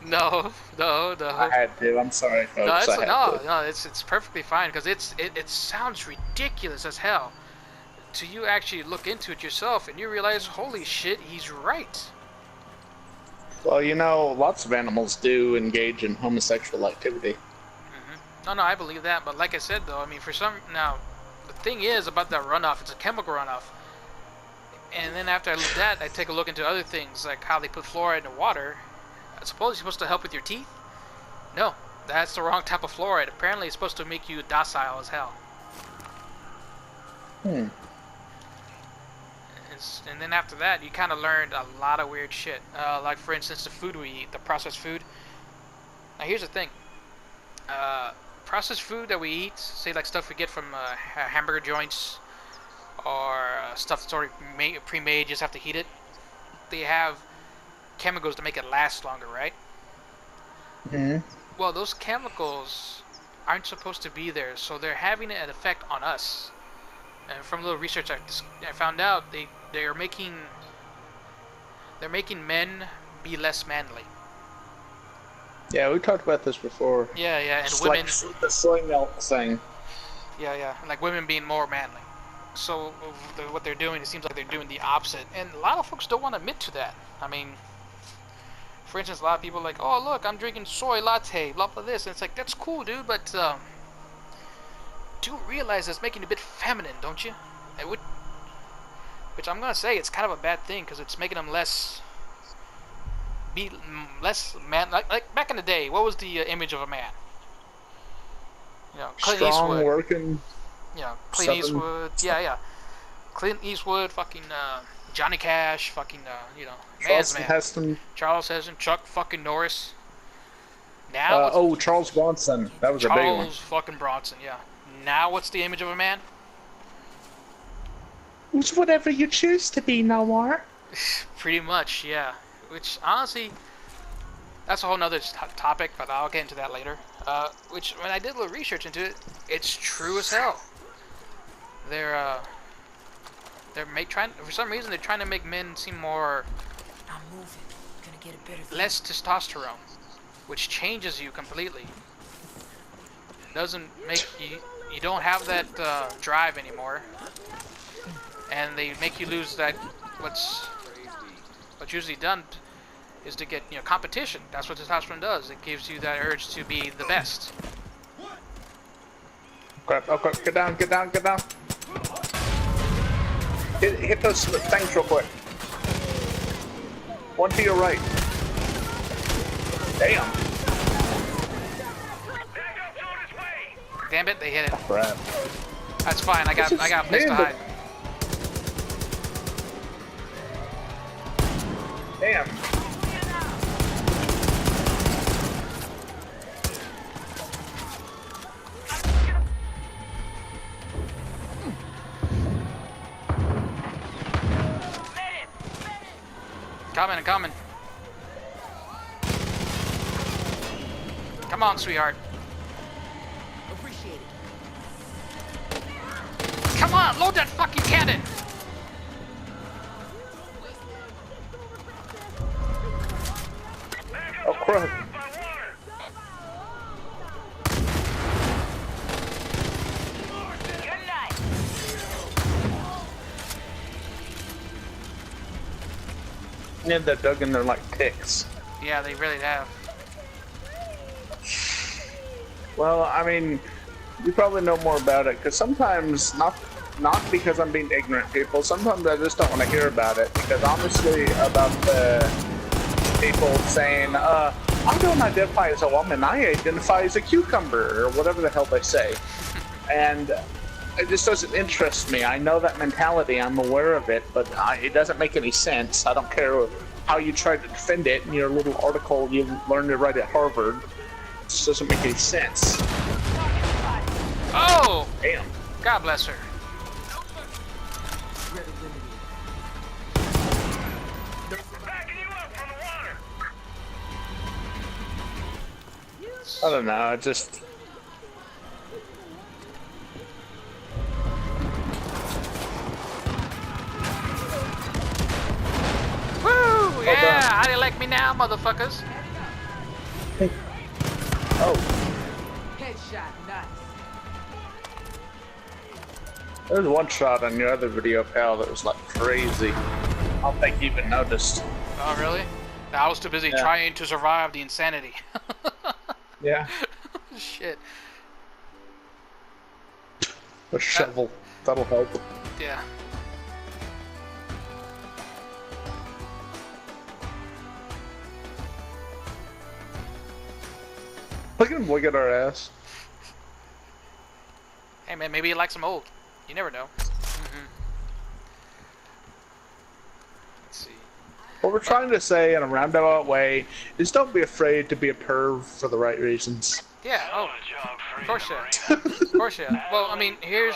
no. I had to. I'm sorry, folks. No, it's perfectly fine because it sounds ridiculous as hell. Till you actually look into it yourself and you realize, holy shit, he's right. Well, you know, lots of animals do engage in homosexual activity. No, I believe that, but like I said though, I mean, the thing is about that runoff, it's a chemical runoff. And then after I look at that, I take a look into other things, like how they put fluoride in the water. I suppose it's supposed to help with your teeth? No, that's the wrong type of fluoride. Apparently it's supposed to make you docile as hell. And then after that, you kind of learned a lot of weird shit. Like, for instance, the food we eat, the processed food. Now, here's the thing. Processed food that we eat, say like stuff we get from hamburger joints, or stuff that's already pre-made, you just have to heat it. They have chemicals to make it last longer, right? Well, those chemicals aren't supposed to be there, so they're having an effect on us. And from a little research I found out, they are making They're making men be less manly. Yeah, we talked about this before. Yeah, yeah, and It's women. like the soy milk thing. Yeah, yeah, like women being more manly. So what they're doing, it seems like they're doing the opposite, and a lot of folks don't want to admit to that. I mean, for instance, a lot of people are like, oh look, I'm drinking soy latte, blah blah this, and it's like that's cool, dude, but do realize it's making you a bit feminine, don't you? It would, which I'm gonna say it's kind of a bad thing because it's making them less man. Like back in the day, what was the image of a man? You know, Clint Strong, Eastwood. working. You know, Clint Eastwood. Yeah, yeah. Clint Eastwood, fucking Johnny Cash, fucking you know, man's man. Heston. Charles Heston, Chuck fucking Norris. Now Charles Bronson. That was a big one. Charles fucking Bronson, yeah. Now what's the image of a man? It's whatever you choose to be, Noir. Pretty much, yeah. Which honestly, that's a whole nother topic, but I'll get into that later. Which when I did a little research into it, it's true as hell. They're trying, for some reason they're trying to make men seem more I'm moving. Gonna get a better view. less testosterone, which changes you completely. Doesn't make you don't have that drive anymore, and they make you lose that. What's usually done is to get, you know, competition. That's what testosterone does. It gives you that urge to be the best. Crap, oh crap, get down, get down, get down. Hit those things real quick. One to your right. Damn. Damn it, they hit it. Crap. That's fine. I got a place to hide. Damn. Coming, coming. Come on, sweetheart. Appreciate it. Come on, load that fucking cannon. Oh crap. Good night. Yeah, they're dug in there like ticks. Yeah, they really have. Well, I mean, you probably know more about it, because sometimes, not because I'm being ignorant, people, sometimes I just don't want to hear about it, because honestly, about the people saying, I don't identify as a woman, I identify as a cucumber, or whatever the hell they say. And it just doesn't interest me. I know that mentality, I'm aware of it, but it doesn't make any sense. I don't care how you try to defend it in your little article you learned to write at Harvard. It just doesn't make any sense. Oh! Damn. God bless her. Backing you up from the water. I don't know, it just... Woo! Yeah! How do you like me now, motherfuckers? Oh, Headshot, nice. there's one shot on your other video, pal, that was like crazy. I don't think you even noticed. Oh, really? No, I was too busy trying to survive the insanity. Yeah. Shit. A shovel. That'll help. Yeah. Look at him look at our ass. Hey man, maybe he likes them old. You never know. Let's see. What we're trying to say in a roundabout way is don't be afraid to be a perv for the right reasons. Yeah, oh, of course yeah. Of course yeah. Well, I mean, here's...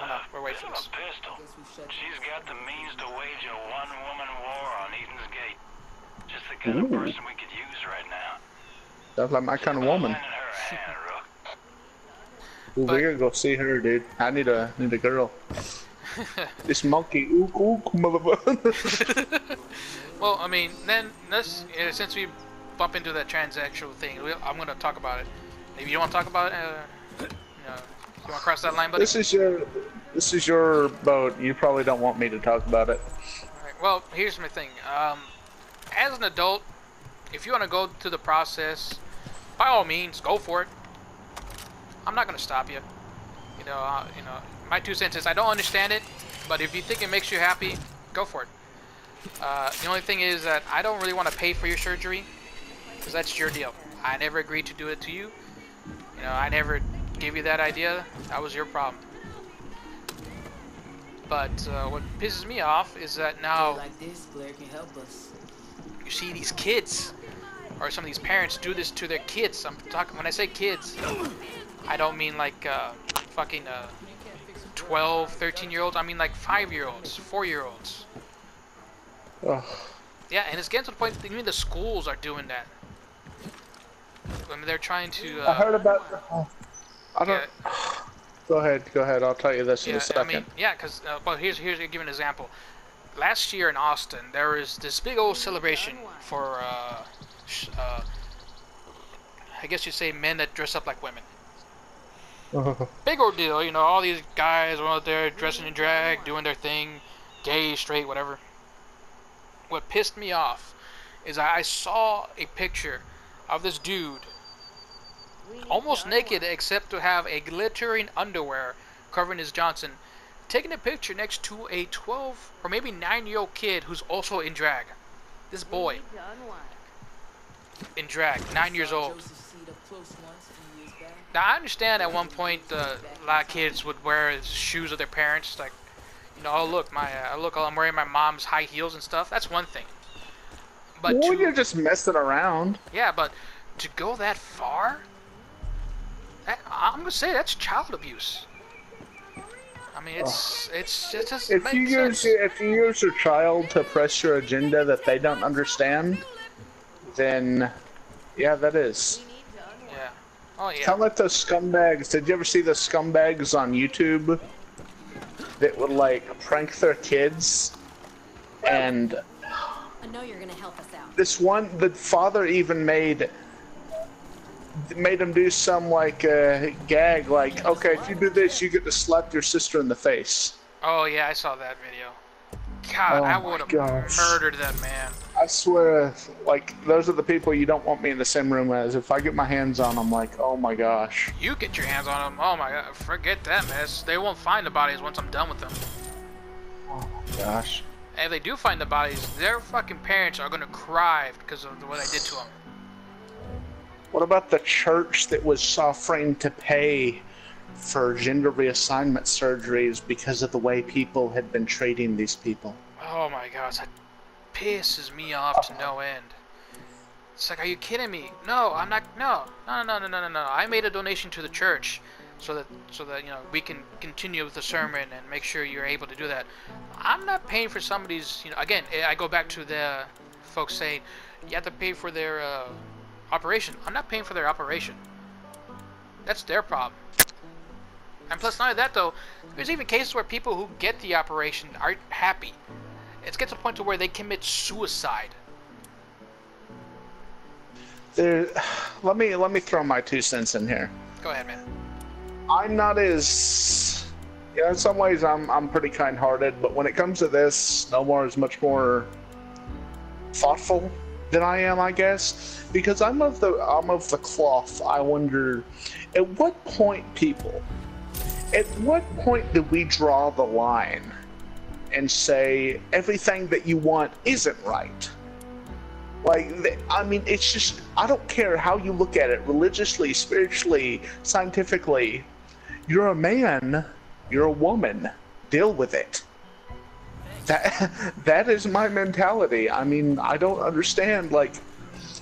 Oh no, we're waiting for this. Pistol. She's got the means to wage a one-woman war on Eden's Gate. Just the kind of person we could use right now. Sounds like my kind of woman. Lending her a hand, Rook. Ooh, we gotta go see her, dude. I need a girl. This monkey, ook, motherfucker. Well, I mean, then let's since we bump into that transactional thing, I'm gonna talk about it. Maybe you don't want to talk about it. You want to cross that line, buddy? This is your boat. You probably don't want me to talk about it. All right. Well, here's my thing. As an adult, if you want to go through the process, by all means, go for it. I'm not gonna stop you. You know, my 2 cents is I don't understand it, but if you think it makes you happy, go for it. The only thing is that I don't really want to pay for your surgery, because that's your deal. I never agreed to do it to you. You know, I never gave you that idea. That was your problem. But what pisses me off is that now Like this, Blair can help us. you see these kids, or some of these parents do this to their kids. I'm talking, when I say kids, I don't mean like fucking 12, 13-year-olds. I mean like 5-year-olds, 4-year-olds. Ugh. Yeah, and it's getting to the point that even the schools are doing that. I mean, they're trying to. I heard about. I don't. Yeah. Go ahead. I'll tell you this in Yeah, a second. I mean, yeah, because well, here's to give an example. Last year in Austin, there was this big old celebration for I guess you'd say men that dress up like women. Big old deal, you know. All these guys were out there dressing in drag, doing their thing, gay, straight, whatever. What pissed me off is I saw a picture of this dude almost naked except to have a glittering underwear covering his Johnson, taking a picture next to a 12 or maybe 9-year-old kid who's also in drag. This boy in drag, 9 years old. Now I understand at one point a lot of kids would wear shoes of their parents, like, you know, oh look, I'm wearing my mom's high heels and stuff. That's one thing. But Well, you're just messing around. yeah, but to go that far, I'm gonna say that's child abuse. I mean, it just If makes you sense. use your child to press your agenda that they don't understand, then yeah, that is. Yeah. Oh yeah. Kind of like those scumbags. Did you ever see the scumbags on YouTube that would like prank their kids? And I know you're gonna help us out. this one, the father even made him do some like gag, like, okay, if you do this, you get to slap your sister in the face. Oh yeah, I saw that video. God, Oh I my would have gosh. murdered that man. I swear, like, those are the people you don't want me in the same room as. If I get my hands on them, like, oh my gosh. You get your hands on him. Oh my god, forget that mess. They won't find the bodies once I'm done with them. Oh my gosh. And if they do find the bodies, their fucking parents are gonna cry because of what I did to them. What about the church that was offering to pay for gender reassignment surgeries because of the way people had been treating these people? Oh my gosh, that pisses me off to no end. It's like, are you kidding me? No, I'm not. No. I made a donation to the church so that you know we can continue with the sermon and make sure you're able to do that. I'm not paying for somebody's. You know, again, I go back to the folks saying you have to pay for their operation. I'm not paying for their operation. That's their problem. And plus, not only that though, there's even cases where people who get the operation aren't happy. It gets to the point to where they commit suicide. Let me throw my 2 cents in here. Go ahead, man. I'm not as, yeah, in some ways I'm pretty kind-hearted, but when it comes to this, Nomar is much more thoughtful than I am, I guess, because I'm of the cloth. I wonder, at what point do we draw the line and say everything that you want isn't right? Like, I mean, it's just, I don't care how you look at it, religiously, spiritually, scientifically. You're a man, you're a woman, deal with it. That is my mentality. I mean, I don't understand, like,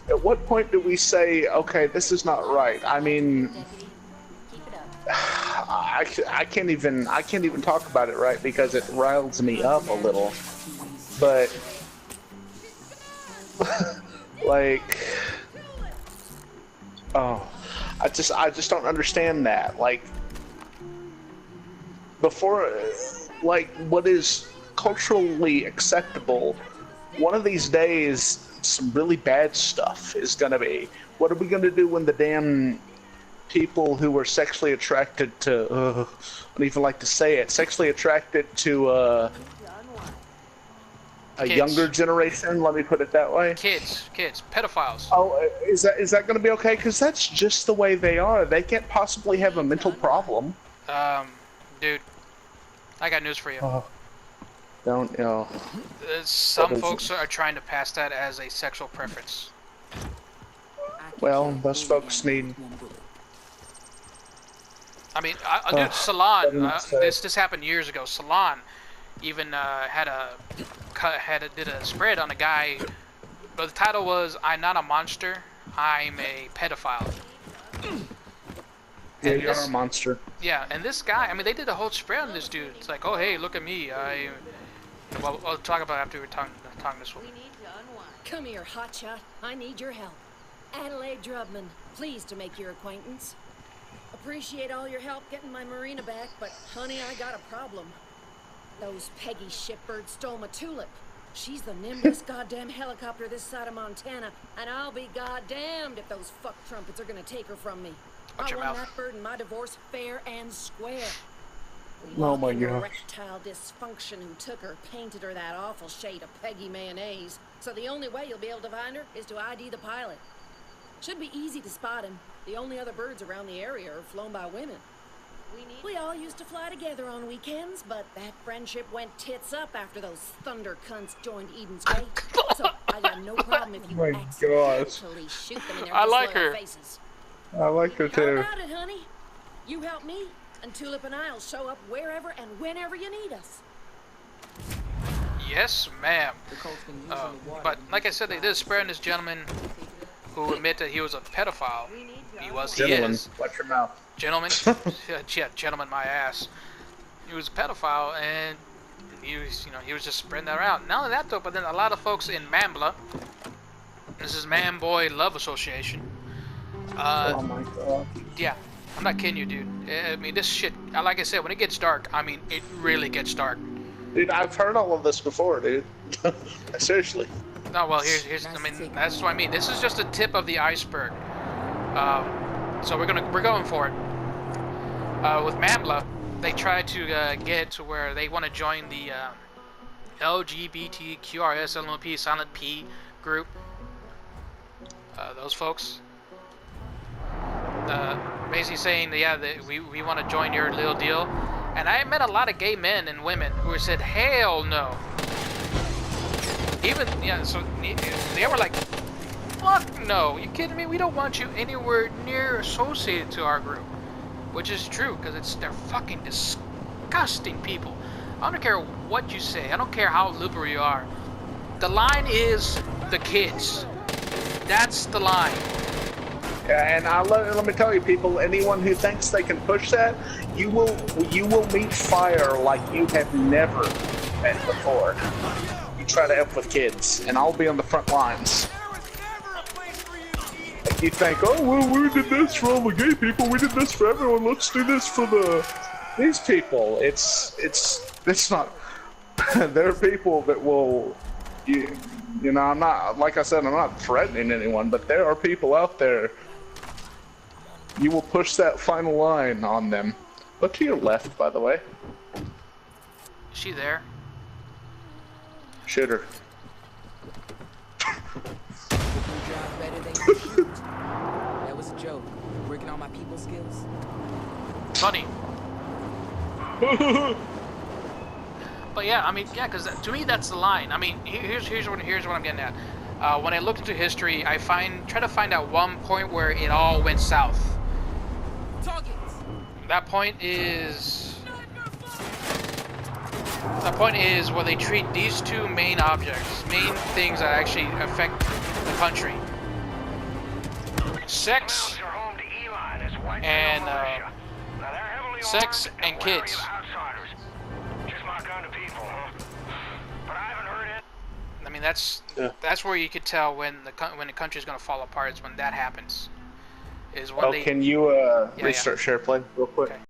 at what point do we say, okay, this is not right? I mean, I can't even talk about it right because it riles me up a little. But like, oh, I just don't understand that. Like, before, like, what is culturally acceptable one of these days, some really bad stuff is gonna be. What are we gonna do when the damn people who were sexually attracted to, I don't even like to say it, sexually attracted to a Kids. younger generation, let me put it that way. Kids, pedophiles. Oh, is that going to be okay? Because that's just the way they are. They can't possibly have a mental problem. Dude, I got news for you. Don't, you know. Some folks are trying to pass that as a sexual preference. Well, those folks need... I mean, dude, Salon, this happened years ago. Salon even did a spread on a guy, but the title was "I'm not a monster, I'm a pedophile." Yeah, you're a monster. Yeah, and this guy, I mean, they did a whole spread on this dude. It's like, oh hey, look at me. Well, I'll talk about it after we're talking this one. Come here, hotshot. I need your help. Adelaide Drubman, pleased to make your acquaintance. Appreciate all your help getting my marina back, but honey, I got a problem. Those Peggy shipbirds stole my Tulip. She's the nimblest goddamn helicopter this side of Montana, and I'll be goddamned if those fuck trumpets are gonna take her from me. Watch I your won mouth. that bird in my divorce fair and square. Oh my Walking gosh. erectile dysfunction who took her painted her that awful shade of Peggy mayonnaise. So the only way you'll be able to find her is to ID the pilot. Should be easy to spot him. The only other birds around the area are flown by women. We all used to fly together on weekends, but that friendship went tits up after those thunder cunts joined Eden's Way. So I got no problem if you Oh my accidentally shoot them in their I like disloyal her. faces. I like her How too. about it, honey? You help me, and Tulip and I'll show up wherever and whenever you need us. Yes, ma'am. But like I said, they did a spread on this gentleman who admitted that he was a pedophile. He Gentlemen, is. watch your mouth. Gentleman, yeah, gentleman, my ass. He was a pedophile, and he was just spreading that around. Not only that though, but then a lot of folks in Mambla, this is Man Boy Love Association. Oh my god. Yeah, I'm not kidding you, dude. I mean, this shit. Like I said, when it gets dark, I mean, it really gets dark. Dude, I've heard all of this before, dude. Seriously. No, well, here's. I mean, that's what I mean. This is just the tip of the iceberg. So we're going for it. With Mambla, they try to get to where they want to join the LGBTQRSLMP Silent P group. Those folks. Basically saying, yeah, that we want to join your little deal. And I met a lot of gay men and women who said, hell no. Even, yeah, so they were like, fuck no, you kidding me? We don't want you anywhere near associated to our group. Which is true, because they're fucking disgusting people. I don't care what you say. I don't care how liberal you are. The line is the kids. That's the line. Yeah, and let me tell you, people, anyone who thinks they can push that, you will meet fire like you have never met before. You try to F with kids, and I'll be on the front lines. Like you think, oh well, we did this for all the gay people, we did this for everyone. Let's do this for these people. It's not. There are people that will, you know, I'm not, like I said, I'm not threatening anyone, but there are people out there. You will push that final line on them. Look to your left, by the way. Is she there? Shoot her. That was a joke. Working on my people skills. Funny. But yeah, I mean, yeah, because to me that's the line. I mean, here's what I'm getting at. When I look into history, I try to find out one point where it all went south. That point is where they treat these two main things that actually affect the country: sex and kids. I mean, that's where you could tell when the country's gonna fall apart. Is when that happens. Is when Can you restart SharePlay real quick? Okay.